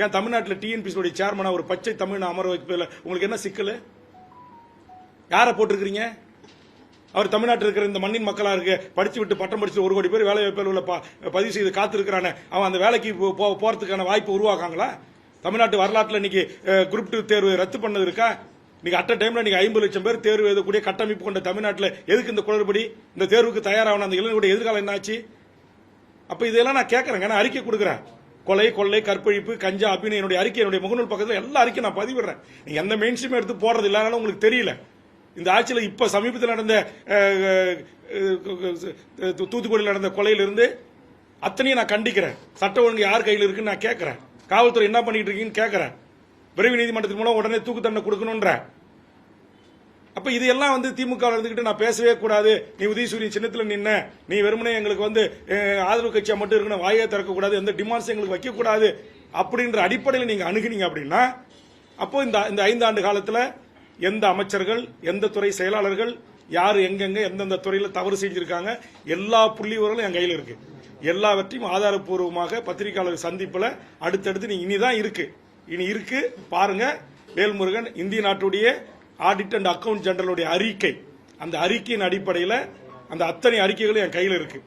ஏன் தமிழ்நாட்டில் டிஎன்பிசி சேர்மனா ஒரு பச்சை தமிழ் அமர வைப்பதில் உங்களுக்கு என்ன சிக்கல்? யாரை போட்டிருக்கிறீங்க? அவர் தமிழ்நாட்டில் இருக்கிற இந்த மண்ணின் மக்களா இருக்கு, படிச்சு விட்டு பட்டம் படிச்சு 1 கோடி பேர் வேலை வாய்ப்பில் பதிவு செய்து காத்திருக்கிறானே, அவன் அந்த வேலைக்கு போறதுக்கான வாய்ப்பு உருவாக்காங்களா? தமிழ்நாட்டு வரலாற்றில் இன்னைக்கு குரூப் 2 தேர்வு ரத்து பண்ணது இருக்கா? நீங்க அட்ட டைம்ல நீங்க 50 லட்சம் பேர் தேர்வு எழுதக்கூடிய கட்டமைப்பு கொண்ட தமிழ்நாட்டில் எதுக்கு இந்த குளறுபடி? இந்த தேர்வுக்கு தயாரான அந்த இளைஞருடைய எதிர்காலம் என்னாச்சு? அப்ப இதெல்லாம் நான் கேட்கறேங்க, நான் அறிக்கை கொடுக்குறேன். கொலை, கொள்ளை, கற்பழிப்பு, கஞ்சா, அபிநய என்னுடைய அறிக்கை, என்னுடைய முகநூல் பக்கத்தில் எல்லா அறிக்கை நான் பதிவிடுறேன். நீங்க எந்த மெயின் ஸ்ட்ரீம் எடுத்து போடுறது இல்லைனாலும் உங்களுக்கு தெரியல. இந்த ஆட்சியில் இப்ப சமீபத்தில் நடந்த தூத்துக்குடியில் நடந்த கொலையிலிருந்து அத்தனையும் நான் கண்டிக்கிறேன். சட்ட ஒழுங்கு யார் கையில் இருக்குன்னு நான் கேட்கிறேன். காவல்துறை என்ன பண்ணிட்டு இருக்கீங்கன்னு கேட்கிறேன். விரைவு நீதிமன்றத்தின் மூலம் உடனே தூக்கு தண்டனை கொடுக்கணும்ன்ற. அப்ப இது எல்லாம் திமுக இருந்துகிட்டு நான் பேசவே கூடாது, நீ உதயசூரியன் சின்னத்தில் நின்ன, நீ வெறுமனே எங்களுக்கு ஆதரவு கட்சியா மட்டும் இருக்கணும், வாயை திறக்க கூடாது, எந்த டிமாண்ட்ஸ் எங்களுக்கு வைக்க கூடாது அப்படின்ற அடிப்படையில் நீங்க அணுகுனீங்க அப்படின்னா, அப்போ இந்த 5 ஆண்டு காலத்தில் எந்த அமைச்சர்கள், எந்த துறை செயலாளர்கள், யார் எங்கெங்க எந்தெந்த துறையில தவறு செஞ்சிருக்காங்க, எல்லா புள்ளிவிவரங்களும் என் கையில் இருக்கு. எல்லாவற்றையும் ஆதாரப்பூர்வமாக பத்திரிகையாளர் சந்திப்புல அடுத்தடுத்து நீ இனிதான் இருக்கு பாருங்க. வேல்முருகன் இந்திய நாட்டுடைய ஆடிட் அண்ட் அக்கவுண்ட் ஜெனரலுடைய அறிக்கை, அந்த அறிக்கையின் அடிப்படையில் அந்த அத்தனை அறிக்கைகளும் என் கையில் இருக்கு.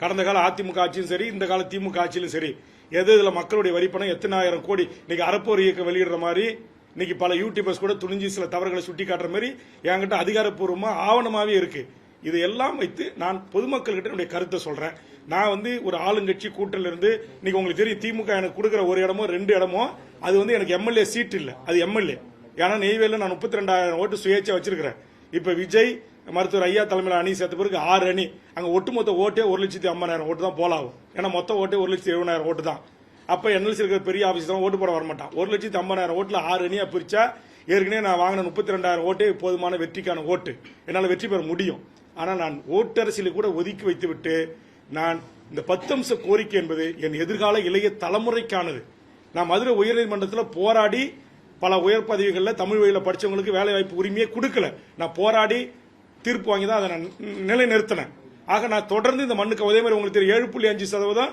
கடந்த கால அதிமுக ஆட்சியும் சரி, இந்த கால திமுக ஆட்சியிலும் சரி, இதுல மக்களுடைய வரிப்பணம் எத்தனை ஆயிரம் கோடி இன்னைக்கு அறப்போர் இயக்கம் வெளியிடுற மாதிரி, இன்னைக்கு பல யூடியூபர்ஸ் கூட துணிஞ்சு சில தவறுகளை சுட்டி காட்டுற மாதிரி என்கிட்ட அதிகாரப்பூர்வமா ஆவணமாவே இருக்கு. இதையெல்லாம் வைத்து நான் பொதுமக்கள்கிட்ட என்னுடைய கருத்தை சொல்றேன். நான் ஒரு ஆளுங்கட்சி கூட்டல இருந்து இன்னைக்கு உங்களுக்கு தெரியும், திமுக எனக்கு கொடுக்குற 1 இடமோ 2 இடமோ அது எனக்கு எம்எல்ஏ சீட் இல்ல, அது எம்எல்ஏ. ஏன்னா நெய்வேலியில் நான் 32,000 ஓட்டு சுயேட்சை வச்சிருக்கிறேன். இப்ப விஜய் மருத்துவர் ஐயா தலைமையில் அணி சேர்த்த பிறகு 6 அணி, அங்க ஒட்டுமொத்த ஓட்டே 1,50,000 ஓட்டு தான் போலாகும். ஏன்னா மொத்த ஓட்டே 1,70,000 ஓட்டு தான். அப்ப என்எல்சி இருக்கிற பெரிய ஆபீஸ் தான் ஓட்டு போட வரமாட்டான். 1,50,000 ஓட்டுல 6 அணியா பிரிச்சா ஏற்கனவே நான் வாங்கின 32,000 ஓட்டே போதுமான வெற்றிக்கான ஓட்டு, என்னால் வெற்றி பெற முடியும். ஆனா நான் ஓட்டரசியலை கூட ஒதுக்கி வைத்துவிட்டு நான் இந்த 10 அம்ச கோரிக்கை என்பது என் எதிர்கால இளைய தலைமுறைக்கானது. நான் மதுரை உயர்நீதிமன்றத்தில் போராடி பல உயர் பதவிகளில் தமிழ் வழியில் படிச்சவங்களுக்கு வேலை வாய்ப்பு உரிமையே கொடுக்கல. நான் போராடி தீர்ப்பு வாங்கி தான் அதை நான் நிலைநிறுத்தினேன். ஆக நான் தொடர்ந்து இந்த மண்ணுக்கு அதே மாதிரி உங்களுக்கு தெரியும் 7.5%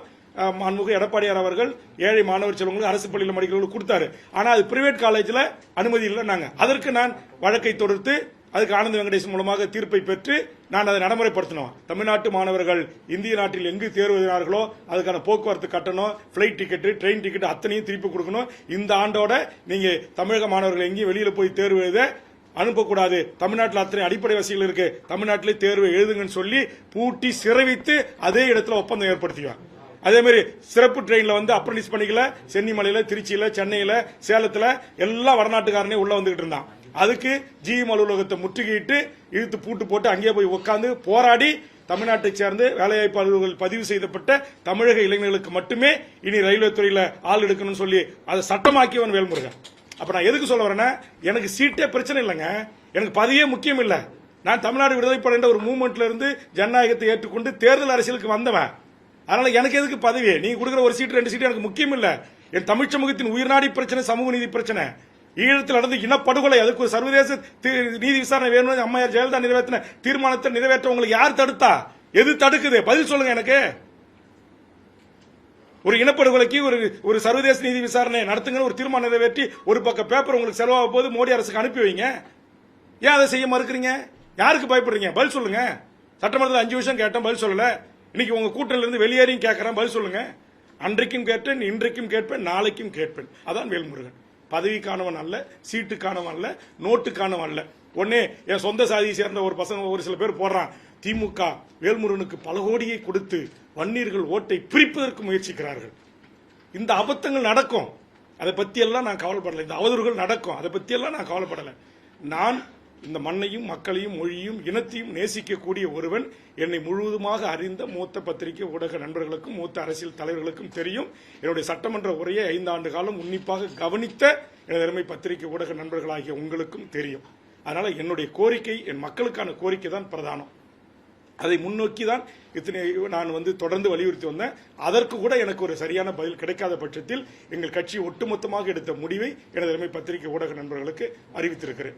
மாண்புமிகு எடப்பாடியார் அவர்கள் ஏழை மாணவர் செல்வங்களுக்கு அரசு பள்ளியில் படிக்கிறவங்களுக்கு கொடுத்தாரு. ஆனா அது பிரைவேட் காலேஜ்ல அனுமதி இல்லைன்னாங்க. அதற்கு நான் வழக்கை தொடுத்து அதுக்கு ஆனந்த வெங்கடேசன் மூலமாக தீர்ப்பை பெற்று நான் அதை நடைமுறைப்படுத்தினோம். தமிழ்நாட்டு மாணவர்கள் இந்திய நாட்டில் எங்கு தேர்வு எழுதினார்களோ அதுக்கான போக்குவரத்து கட்டணம், பிளைட் டிக்கெட், ட்ரெயின் டிக்கெட் அத்தனையும் திருப்பி கொடுக்கணும். இந்த ஆண்டோட நீங்க தமிழக மாணவர்கள் எங்கேயும் வெளியில போய் தேர்வு எழுத அனுப்பக்கூடாது. தமிழ்நாட்டில் அத்தனை அடிப்படை வசதிகள் இருக்கு, தமிழ்நாட்டிலே தேர்வு எழுதுங்கன்னு சொல்லி பூட்டி சிறைவித்து அதே இடத்துல ஒப்பந்தம் ஏற்படுத்திக்குவாங்க. அதே மாதிரி சிறப்பு ட்ரெயின்ல அப்ரண்டிஸ் பண்ணிக்கல, சென்னிமலையில, திருச்சியில, சென்னையில, சேலத்துல எல்லா வடநாட்டுக்காரனே உள்ள வந்துகிட்டு இருந்தான். அதுக்கு ஜிஎம் அலுவலகத்தை முற்றுகையிட்டு இழுத்து பூட்டு போட்டு அங்கேயே போய் உட்கார்ந்து போராடி தமிழ்நாட்டை சேர்ந்து வேலைவாய்ப்பு அலுவலர்கள் பதிவு செய்யப்பட்ட தமிழக இளைஞர்களுக்கு மட்டுமே இனி ரயில்வே துறையில ஆள் எடுக்கணும்னு சொல்லி அதை சட்டமாக்கியவன் வேல்முருகன். அப்ப நான் எதுக்கு சொல்ல வரேன்னா, எனக்கு சீட்டே பிரச்சனை இல்லைங்க, எனக்கு பதவியே முக்கியம் இல்ல. நான் தமிழ்நாடு விடுதலை படைன்ற ஒரு மூவ்மெண்ட்ல இருந்து ஜனநாயகத்தை ஏற்றுக்கொண்டு தேர்தல் அரசியலுக்கு வந்தவன். அதனால எனக்கு எதுக்கு பதவி? நீங்க கொடுக்குற 1 சீட் 2 சீட் எனக்கு முக்கியம் இல்ல. என் தமிழ் சமூகத்தின் உயிர்நாடி பிரச்சனை, சமூக நீதி பிரச்சனை, ஈழத்தில் நடந்த இனப்படுகொலை, அதுக்கு ஒரு சர்வதேச நீதி விசாரணை வேணும். அம்மையார் ஜெயலலிதா நிறைவேற்றின தீர்மானத்தை நிறைவேற்ற உங்களுக்கு யார் தடுத்தா? எது தடுக்குது? பதில் சொல்லுங்க எனக்கு. ஒரு இனப்படுகொலைக்கு ஒரு சர்வதேச நீதி விசாரணை நடத்துங்க, ஒரு தீர்மானம் நிறைவேற்றி ஒரு பக்கம் பேப்பர் உங்களுக்கு செலவாக போது மோடி அரசுக்கு அனுப்பி வைங்க. ஏன் அதை செய்ய மறுக்கிறீங்க? யாருக்கு பயப்படுறீங்க? பதில் சொல்லுங்க. சட்டமன்றத்தில் 5 விஷயம் கேட்டேன், பதில் சொல்லல. இன்னைக்கு உங்க கூட்டணியில இருந்து வெளியேறியும் கேட்கிறேன், பதில் சொல்லுங்க. அன்றைக்கும் கேட்பேன், இன்றைக்கும் கேட்பேன், நாளைக்கும் கேட்பேன். அதான் வேல்முருகன். பதவிக்கானவன் அல்ல, சீட்டுக்கானவன் அல்ல, நோட்டுக்கானவன் அல்ல. உடனே என் சொந்த சாதியை சேர்ந்த ஒரு சில பேர் போடுறான், திமுக வேல்முருகனுக்கு பல கோடியை கொடுத்து வன்னியர்கள் ஓட்டை பிரிப்பதற்கு முயற்சிக்கிறார்கள். இந்த அபத்தங்கள் நடக்கும், அதை பத்தி எல்லாம் நான் கவலைப்படலை. இந்த அவதூறுகள் நடக்கும், அதை பத்தி எல்லாம் நான் கவலைப்படலை. நான் இந்த மண்ணையும் மக்களையும் மொழியும் இனத்தையும் நேசிக்கக்கூடிய ஒருவன். என்னை முழுவதுமாக அறிந்த மூத்த பத்திரிகை ஊடக நண்பர்களுக்கும் மூத்த அரசியல் தலைவர்களுக்கும் தெரியும். என்னுடைய சட்டமன்ற உரையை 5 ஆண்டு காலம் உன்னிப்பாக கவனித்த எனது அருமை பத்திரிகை ஊடக நண்பர்களாகிய உங்களுக்கும் தெரியும். அதனால என்னுடைய கோரிக்கை, என் மக்களுக்கான கோரிக்கை தான் பிரதானம். அதை முன்னோக்கி தான் நான் தொடர்ந்து வலியுறுத்தி வந்தேன். அதற்கு கூட எனக்கு ஒரு சரியான பதில் கிடைக்காத பட்சத்தில் எங்கள் கட்சி ஒட்டுமொத்தமாக எடுத்த முடிவை எனது அருமை பத்திரிகை ஊடக நண்பர்களுக்கு அறிவித்திருக்கிறேன்.